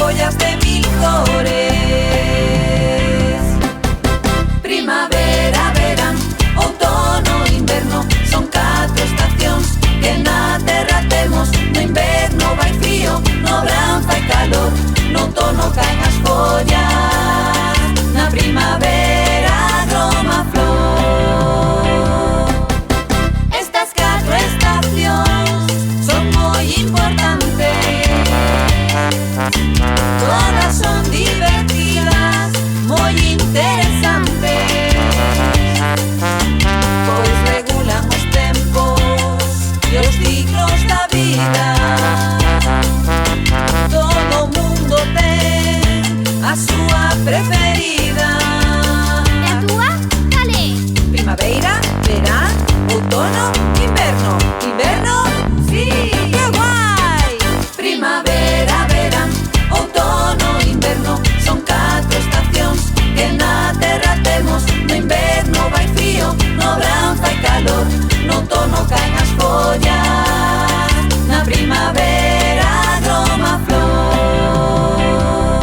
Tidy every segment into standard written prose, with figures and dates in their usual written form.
follas de mil cores. Primavera, verán, outono, inverno, son 4 estacións que na terra temos. No inverno vai frío, no verán fai calor, no outono caen as follas, na primavera groma a flor. Estas 4 estacións son moi importantes, todas son divertidas, moi interesantes, pois regulan os tempos e os ciclos da vida. Todo o mundo ten a súa preferida. E a túa, cal é? Primavera, verán, outono, inverno. Inverno, sí, que guai! Primavera, verán, outono, inverno, son 4 estacións que na terra temos. No inverno vai frío, no verán fai calor, no outono caen as follas, na primavera groma a flor.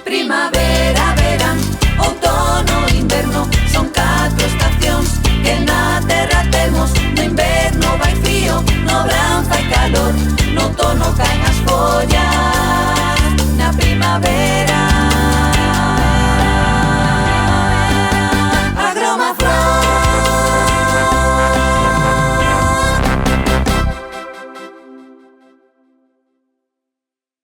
Primavera, verán, outono, inverno, son 4 estacións que na terra temos. No inverno vai frío, no verán fai calor, no outono caen as follas,